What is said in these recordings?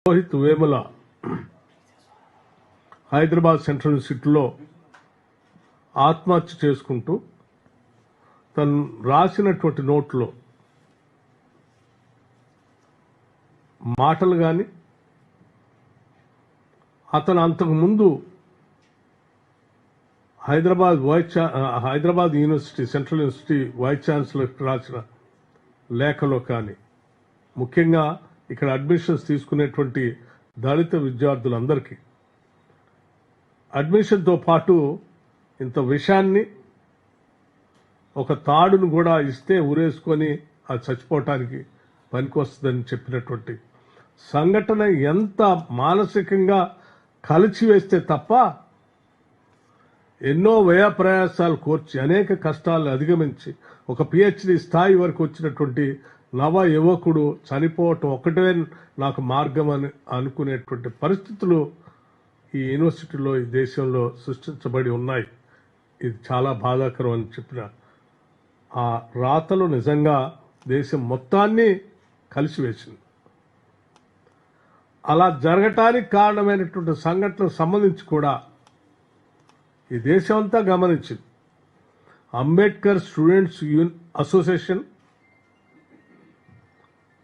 Rohit Vemula Hyderabad central యూనివర్సిటీలో ఆత్మహత్య చేసుకుంటూ తను రాసినటువంటి నోట్లో మాటలు కానీ అతను అంతకుముందు Hyderabad university central university vice ఛాన్సలర్కి రాసిన లేఖలో కానీ ముఖ్యంగా ఇక్కడ అడ్మిషన్స్ తీసుకునేటువంటి దళిత విద్యార్థులందరికీ అడ్మిషన్తో పాటు ఇంత విషయాన్ని ఒక తాడును కూడా ఇస్తే ఊరేసుకొని అది చచ్చిపోవటానికి పనికొస్తుందని చెప్పినటువంటి సంఘటన ఎంత మానసికంగా కలిచివేస్తే తప్ప ఎన్నో వ్యయ ప్రయాసాలు కోర్చి అనేక కష్టాలను అధిగమించి ఒక పిహెచ్డి స్థాయి వరకు వచ్చినటువంటి నవ యువకుడు చనిపోవటం ఒకటే నాకు మార్గం అని అనుకునేటువంటి పరిస్థితులు ఈ యూనివర్సిటీలో ఈ దేశంలో సృష్టించబడి ఉన్నాయి. ఇది చాలా బాధాకరం అని చెప్పిన ఆ రాతలు నిజంగా దేశం మొత్తాన్ని కలిసివేసింది. అలా జరగటానికి కారణమైనటువంటి సంఘటనకు సంబంధించి కూడా ఈ దేశం అంతా గమనించింది. అంబేద్కర్ స్టూడెంట్స్ అసోసియేషన్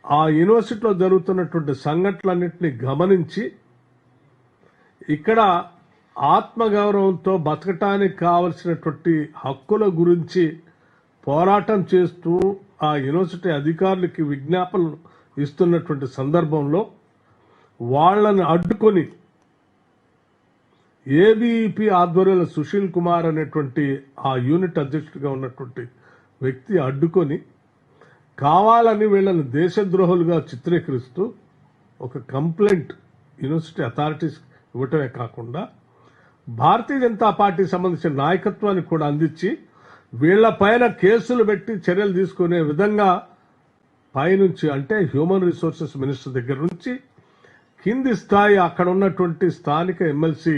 ఆ యూనివర్సిటీలో జరుగుతున్నటువంటి సంఘటనలన్నింటినీ గమనించి ఇక్కడ ఆత్మగౌరవంతో బతకటానికి కావలసినటువంటి హక్కుల గురించి పోరాటం చేస్తూ ఆ యూనివర్సిటీ అధికారులకి విజ్ఞాపనలు ఇస్తున్నటువంటి సందర్భంలో వాళ్లను అడ్డుకొని ఏబీఈపీ ఆధ్వర్యంలో సుశీల్ కుమార్ అనేటువంటి ఆ యూనిట్ అధ్యక్షుడిగా ఉన్నటువంటి వ్యక్తి అడ్డుకొని కావాలని వీళ్ళని దేశద్రోహులుగా చిత్రీకరిస్తూ ఒక కంప్లైంట్ యూనివర్సిటీ అథారిటీస్ ఇవ్వటమే కాకుండా భారతీయ జనతా పార్టీకి సంబంధించిన నాయకత్వాన్ని కూడా అందించి వీళ్లపైన కేసులు పెట్టి చర్యలు తీసుకునే విధంగా పైనుంచి అంటే హ్యూమన్ రిసోర్సెస్ మినిస్టర్ దగ్గర నుంచి కింది స్థాయి అక్కడ ఉన్నటువంటి స్థానిక ఎమ్మెల్సీ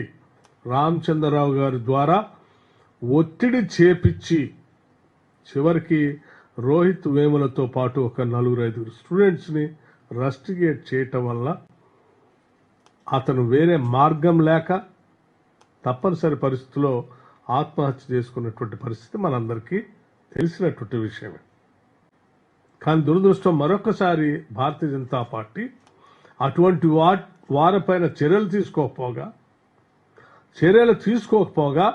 రామచంద్రరావు గారి ద్వారా ఒత్తిడి చేపించి చివరికి రోహిత్ వేములతో పాటు ఒక 4-5 స్టూడెంట్స్ని రస్టిగేట్ చేయటం వల్ల అతను వేరే మార్గం లేక తప్పనిసరి పరిస్థితిలో ఆత్మహత్య చేసుకున్నటువంటి పరిస్థితి మనందరికీ తెలిసినటువంటి విషయమే. కానీ దురదృష్టం మరొకసారి భారతీయ జనతా పార్టీ అటువంటి వారిపైన చర్యలు తీసుకోకపోగా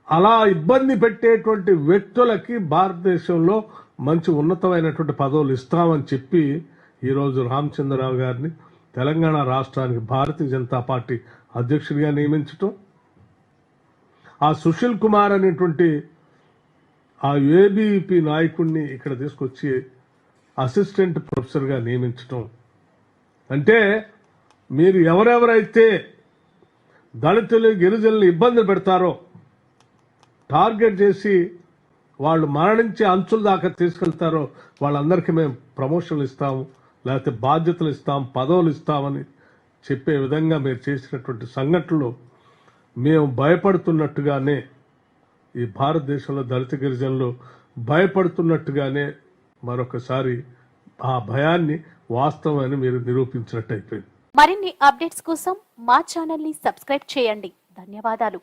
అలా ఇబ్బంది పెట్టేటువంటి వ్యక్తులకి భారతదేశంలో మంచి ఉన్నతమైనటువంటి పదవులు ఇస్తామని చెప్పి ఈరోజు రామచంద్రరావు గారిని తెలంగాణ రాష్ట్రానికి భారతీయ జనతా పార్టీ అధ్యక్షుడిగా నియమించటం, ఆ సుశీల్ కుమార్ అనేటువంటి ఆ ఏబీఈపీ నాయకుడిని ఇక్కడ తీసుకొచ్చి అసిస్టెంట్ ప్రొఫెసర్గా నియమించటం అంటే మీరు ఎవరెవరైతే దళితులు గిరిజనులు ఇబ్బందులు పెడతారో టార్గెట్ చేసి వాళ్ళు మరణించి అంచుల దాకా తీసుకెళ్తారో వాళ్ళందరికీ మేము ప్రమోషన్లు ఇస్తాము, లేకపోతే బాధ్యతలు ఇస్తాం, పదవులు ఇస్తామని చెప్పే విధంగా మీరు చేసినటువంటి సంఘటనలు మేము భయపడుతున్నట్టుగానే ఈ భారతదేశంలో దళిత గిరిజనులు భయపడుతున్నట్టుగానే మరొకసారి ఆ భయాన్ని వాస్తవమని మీరు నిరూపించినట్టు అయిపోయింది. మరిన్ని అప్డేట్స్ కోసం మా ఛానల్ ని సబ్స్క్రైబ్ చేయండి. ధన్యవాదాలు.